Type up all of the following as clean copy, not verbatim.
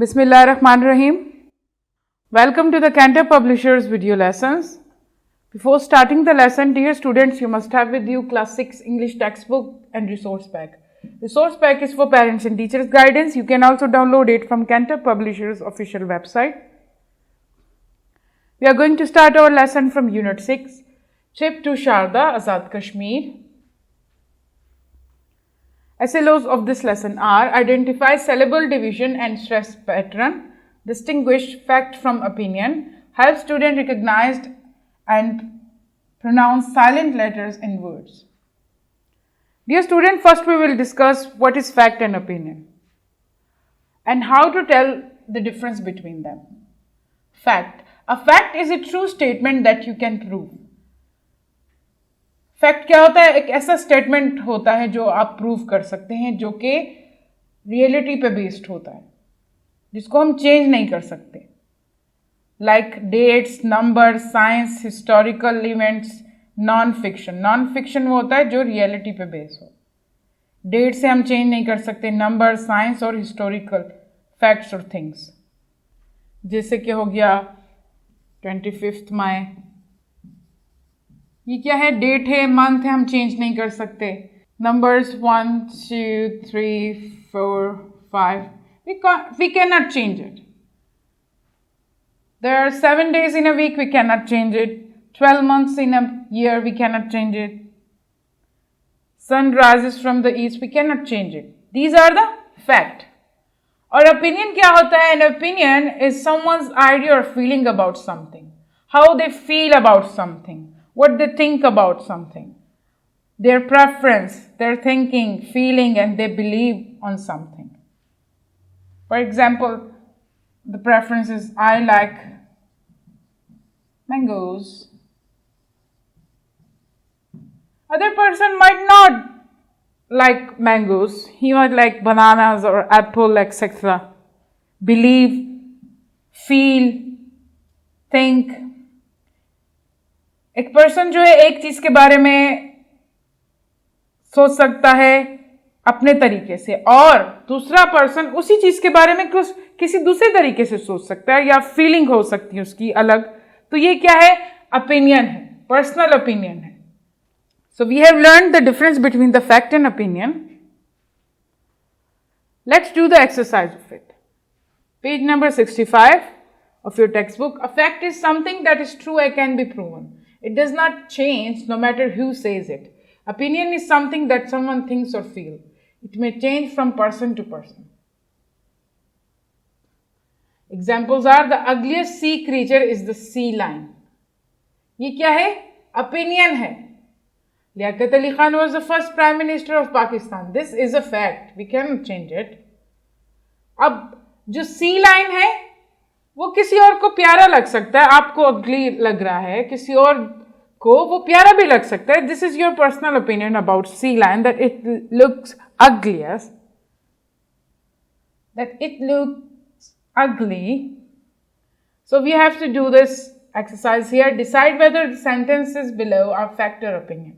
Bismillahirrahmanirrahim. Welcome to the Cantor Publishers video lessons. Before starting the lesson, dear students, you must have with you class 6 English textbook and resource pack. Resource pack is for parents and teachers guidance. You can also download it from Cantor Publishers official website. We are going to start our lesson from Unit 6, Trip to Sharda, Azad Kashmir. SLOs of this lesson are: identify syllable division and stress pattern, distinguish fact from opinion, help student recognize and pronounce silent letters in words. Dear student, first we will discuss what is fact and opinion and how to tell the difference between them. Fact. A fact is a true statement that you can prove. Fact क्या होता है? एक ऐसा statement होता है जो आप prove कर सकते हैं, जो कि रियलिटी पे बेस्ड होता है, जिसको हम चेंज नहीं कर सकते. Like dates, number, science, historical events. Non fiction वो होता है जो रियलिटी पे बेस्ड हो. डेट से हम चेंज नहीं कर सकते. नंबर, साइंस और हिस्टोरिकल फैक्ट्स और थिंग्स, जैसे कि हो गया 25 मई. ये क्या है? डेट है, मंथ है, हम चेंज नहीं कर सकते. Numbers 1, 2, 3, 4, 5, we cannot change it. There are 7 days in a week, we cannot change it. 12 months in a year, we cannot change it. Sun rises from the east, we cannot change it. These are the fact. और opinion क्या होता है? An opinion is someone's idea or feeling about something. How they feel about something. What they think about something, their preference, their thinking, feeling, and they believe on something. For example, the preference is, I like mangoes. Other person might not like mangoes. He might like bananas or apple, etc. Believe, feel, think. एक person जो है एक चीज के बारे में सोच सकता है अपने तरीके से, और दूसरा पर्सन उसी चीज के बारे में किसी दूसरे तरीके से सोच सकता है, या फीलिंग हो सकती है उसकी अलग. तो ये क्या है? ओपिनियन है, पर्सनल ओपिनियन है. So we have learned the difference between the fact and opinion. Let's do the exercise of it. Page number 65 of your textbook. A fact is something that is true and can be proven. It does not change no matter who says it. Opinion is something that someone thinks or feels. It may change from person to person. Examples are: the ugliest sea creature is the sea lion. ये क्या है? Opinion है. Liaquat Ali Khan was the first Prime Minister of Pakistan. This is a fact. We cannot change it. अब जो sea lion है वो किसी और को प्यारा लग सकता है. आपको अगली लग रहा है, किसी और को वो प्यारा भी लग सकता है. This is your personal opinion about sea lion, that it looks ugliest, that it looks ugly. So we have to do this exercise here. Decide whether the sentences below are fact or opinion.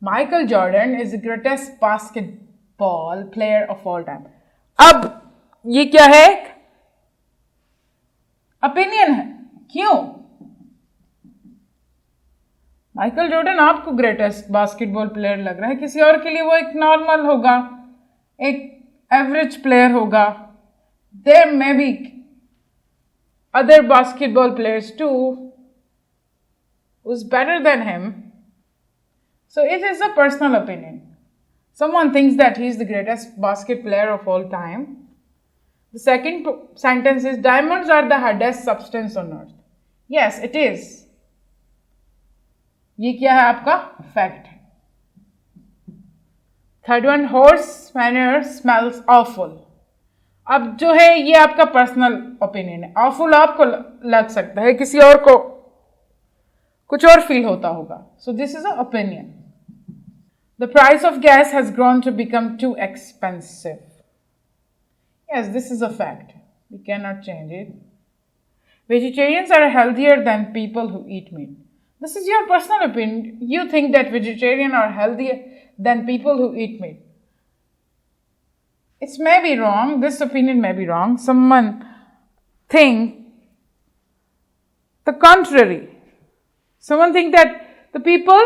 Michael Jordan is the greatest basketball player of all time. अब ये क्या है? Opinion है. क्यों? Michael Jordan आपको greatest basketball player लग रहा है, किसी और के लिए वो एक नॉर्मल होगा, एक एवरेज प्लेयर होगा. There may be other basketball players too who's better than him. So it is a personal opinion. Someone thinks that he is the greatest basket player of all time. The second sentence is: diamonds are the hardest substance on earth. Yes, it is. ये क्या है? आपका fact है. Third one: horse manure smells awful. अब जो है ये आपका पर्सनल ओपिनियन है. awful आपको लग सकता है, किसी और को कुछ और फील होता होगा. So this is an opinion. The price of gas has grown to become too expensive. Yes, this is a fact. We cannot change it. Vegetarians are healthier than people who eat meat. This is your personal opinion. You think that vegetarians are healthier than people who eat meat. It may be wrong, this opinion may be wrong. Someone think the contrary. Someone think that the people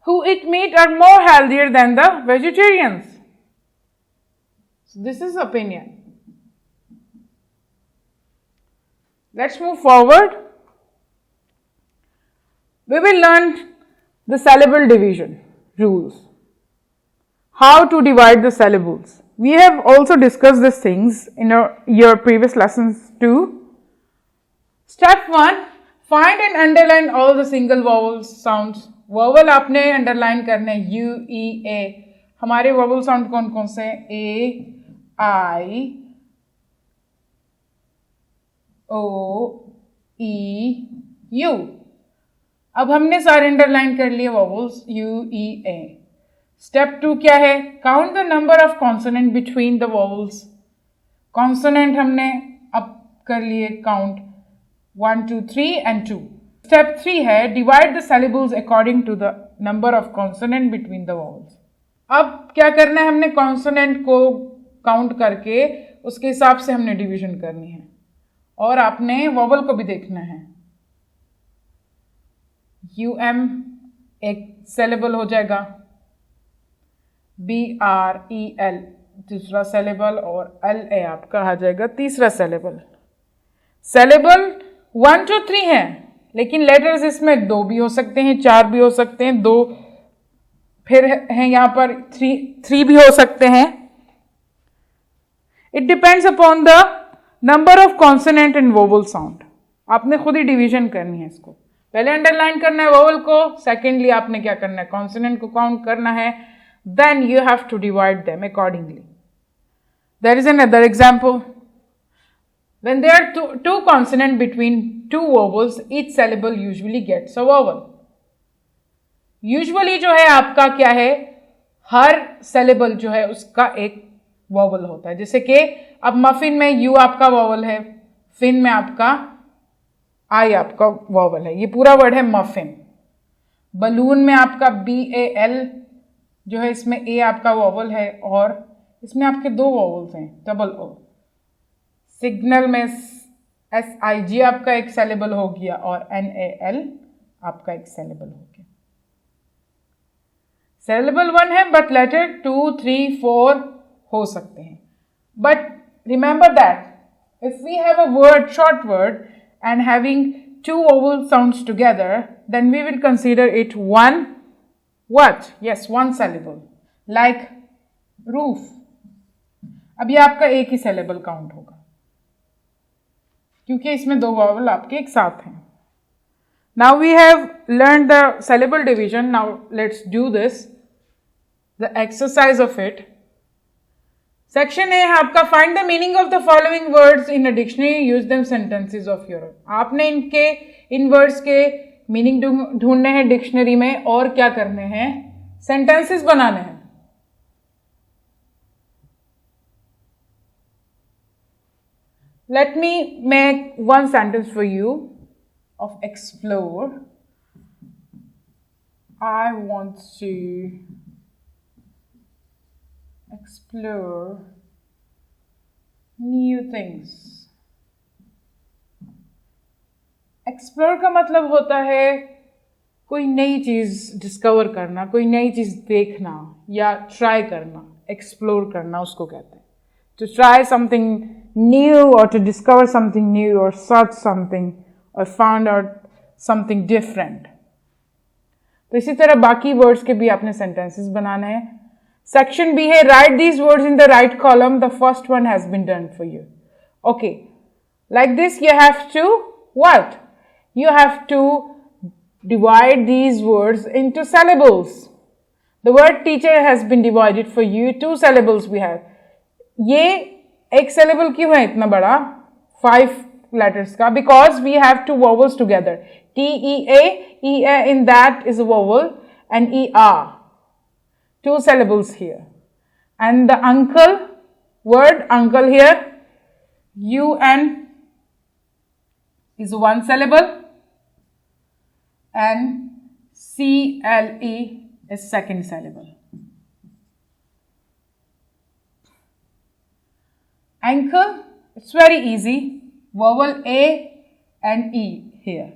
who eat meat are more healthier than the vegetarians. So this is opinion. Let's move forward. We will learn the syllable division rules. How to divide the syllables. We have also discussed these things in your previous lessons too. Step 1. Find and underline all the single vowel sounds. Vowel आपने underline करने U, E, A. हमारे vowel sound कौन कौन से A, I, O, E, U. अब हमने सारे underline कर लिए vowels U, E, A. Step 2 क्या है? Count the number of consonant between the vowels. Consonant हमने अब कर लिए काउंट 1, 2, 3 एंड 2. स्टेप 3 है divide the syllables according to the number of consonant between the vowels. अब क्या करना है? हमने कॉन्सोनेंट को काउंट करके उसके हिसाब से हमने डिवीजन करनी है और आपने वॉवल को भी देखना है. UM एक सिलेबल हो जाएगा, BREL दूसरा सिलेबल और LA आपका आ जाएगा तीसरा सिलेबल. सिलेबल 1, 2, 3 है, लेकिन लेटर्स इसमें 2 भी हो सकते हैं, 4 भी हो सकते हैं, 2 फिर हैं यहाँ पर 3 भी हो सकते हैं. It depends upon the number of consonant and vowel sound. आपने खुद ही डिवीजन करनी है इसको. पहले अंडरलाइन करना है वोवल को, सेकेंडली आपने क्या करना है? कॉन्सोनेंट को काउंट करना है. Then you have to divide them accordingly. There is another example. When there are two consonant between two vowels, each syllable usually gets a vowel. Usually जो है आपका क्या है? हर सिलेबल जो है उसका एक वॉवल होता है. जैसे कि अब मफिन में यू आपका वॉवल है, फिन में आपका आई आपका वॉवल है. ये पूरा वर्ड है मफिन. बलून में आपका BAL जो है, इसमें ए आपका वॉवल है और इसमें आपके 2 वॉवल्स हैं, डबल ओ. सिग्नल में SIG आपका एक सिलेबल हो गया और NAL आपका एक सिलेबल हो गया. सिलेबल 1 है बट लेटर 2, 3, 4 हो सकते हैं. But remember that if we have a word, short word and having 2 vowel sounds together, then we will consider it one what? Yes, one syllable. Like roof. अब ये आपका एक ही syllable काउंट होगा क्योंकि इसमें 2 vowel आपके एक साथ हैं. Now we have learned the syllable division. Now let's do this, the exercise of it. Section A है आपका find the meaning of the following words in a dictionary, use them sentences of your. आपने इन words के meaning ढूंढने हैं dictionary में और क्या करने हैं? सेंटेंसेस बनाने हैं. Let me make one sentence for you of explore. I want to explore new things. Explore का मतलब होता है कोई नई चीज डिस्कवर करना, कोई नई चीज देखना या ट्राई करना. एक्सप्लोर करना उसको कहते हैं. टू ट्राई समथिंग न्यू और टू डिस्कवर समथिंग न्यू और सर्च समथिंग और फाउंड आउट समथिंग डिफरेंट. तो इसी तरह बाकी वर्ड्स के भी आपने सेंटेंसेस बनाने हैं. Section B है write these words in the right column. The first one has been done for you. Okay, like this you have to what? You have to divide these words into syllables. The word teacher has been divided for you. 2 syllables we have. ये एक syllable क्यों है इतना बड़ा? 5 letters का, because we have 2 vowels together. TEA, EA in that is a vowel, and ER. 2 syllables here. And the uncle, word uncle here, UN is 1 syllable and CLE is 2nd syllable. Ankle, it's very easy. Vowel A and E here.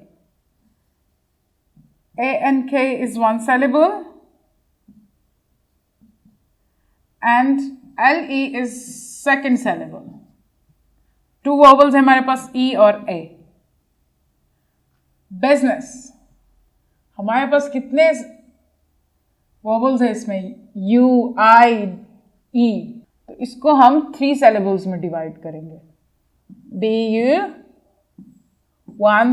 A and K is one syllable and LE is second syllable. Two vowels है हमारे पास E और A. Business, हमारे पास कितने vowels है इसमें? U, I, E. तो इसको हम 3 syllables में डिवाइड करेंगे. BU 1,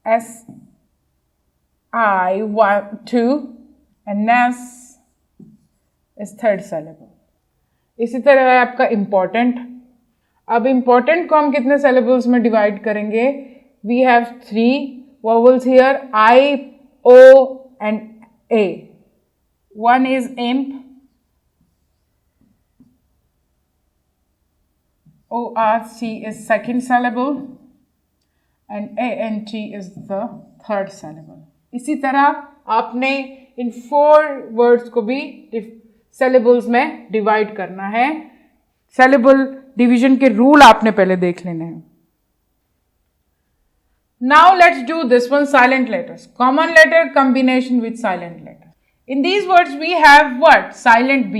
SI 1, 2 and NES is third syllable. इसी तरह है आपका important. अब important को हम कितने syllables में डिवाइड करेंगे? We have 3 vowels here, I, O and A. One is imp, ORC is second syllable and ANT is the third syllable. इसी तरह आपने इन 4 words को भी syllables में डिवाइड करना है. syllable division के रूल आपने पहले देख लेने हैं. Now let's do this one, silent letters. Common letter combination with silent letter. In these words we have what? Silent B.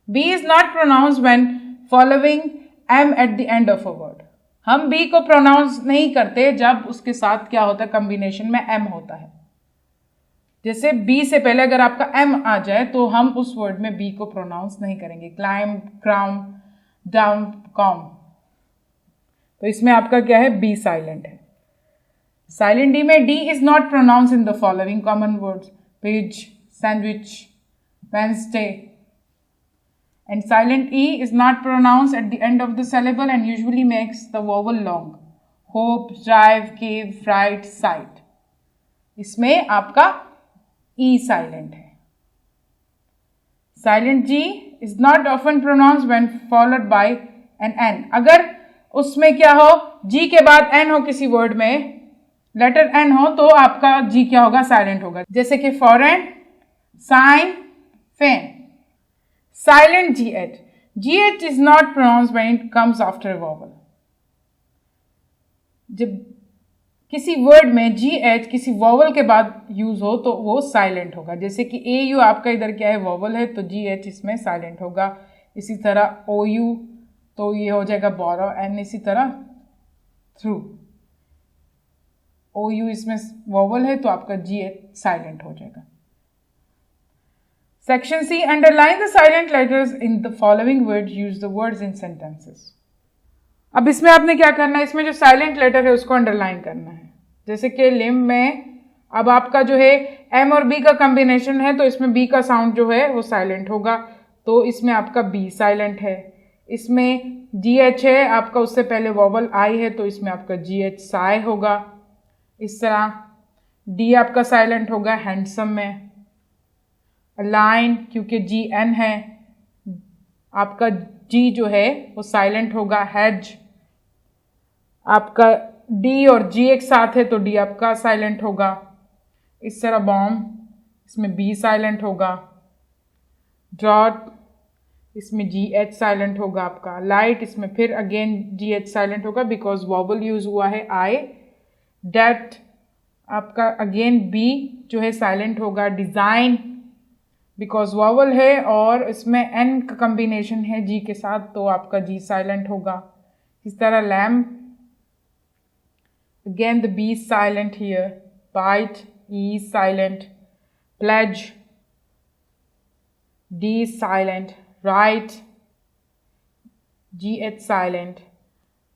B is not pronounced when following M at the end of a word. हम B को pronounce नहीं करते जब उसके साथ क्या होता है? combination में M होता है. जैसे B से पहले अगर आपका M आ जाए तो हम उस word में B को pronounce नहीं करेंगे. Climb, crown, down, calm. तो इसमें आपका क्या है? B silent है. Silent D में D is not pronounced in the following common words: page, sandwich, Wednesday. And silent E is not pronounced at the end of the syllable and usually makes the vowel long. Hope, drive, cave, fright, sight. इसमें आपका E silent है. Silent G is not often pronounced when followed by an N. अगर उसमें क्या हो? G के बाद N हो किसी word में, लेटर N हो तो आपका G क्या होगा? साइलेंट होगा. जैसे कि foreign, sign, fan. Silent GH. GH is not pronounced when it comes after vowel. जब किसी वर्ड में GH किसी वोवल के बाद यूज हो तो वो साइलेंट होगा. जैसे कि AU आपका इधर क्या है? वोवल है तो GH इसमें साइलेंट होगा. इसी तरह OU तो ये हो जाएगा बोरो, एंड इसी तरह थ्रू. OU इसमें वोवल है तो आपका GH साइलेंट हो जाएगा. Section C, underline the silent letters in the following words, use the words in sentences. अब इसमें आपने क्या करना है? इसमें जो साइलेंट लेटर है उसको अंडरलाइन करना है. जैसे कि लिम्ब में अब आपका जो है M और B का कॉम्बिनेशन है तो इसमें B का साउंड जो है वो साइलेंट होगा, तो इसमें आपका B साइलेंट है. इसमें GH है आपका, उससे पहले वोवल I है तो इसमें आपका GH साय होगा. इस तरह D आपका साइलेंट होगा हैंडसम में. लाइन क्योंकि GN है, आपका G जो है वो साइलेंट होगा. हैज आपका D और G एक साथ है तो D आपका साइलेंट होगा. इस तरह बॉम्ब, इसमें B साइलेंट होगा. ड्रॉट इसमें GH साइलेंट होगा आपका. लाइट इसमें फिर अगेन GH साइलेंट होगा बिकॉज वोवल यूज हुआ है I. डेट आपका अगेन B जो है साइलेंट होगा. डिज़ाइन बिकॉज वोवल है और इसमें N का कॉम्बिनेशन है G के साथ तो आपका G साइलेंट होगा. इस तरह lamp again the B silent here. Bite E silent. Pledge D silent. Write GH silent.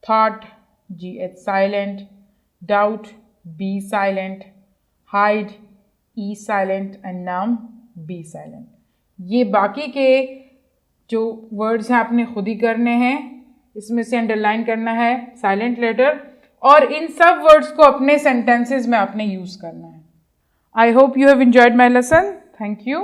Thought GH silent. Doubt B silent. Hide E silent and numb B silent. ये बाकी के जो वर्ड्स हैं आपने खुद ही करने हैं. इसमें से अंडरलाइन करना है साइलेंट लेटर और इन सब वर्ड्स को अपने सेंटेंसेस में आपने यूज करना है. I hope you have enjoyed my lesson. Thank you.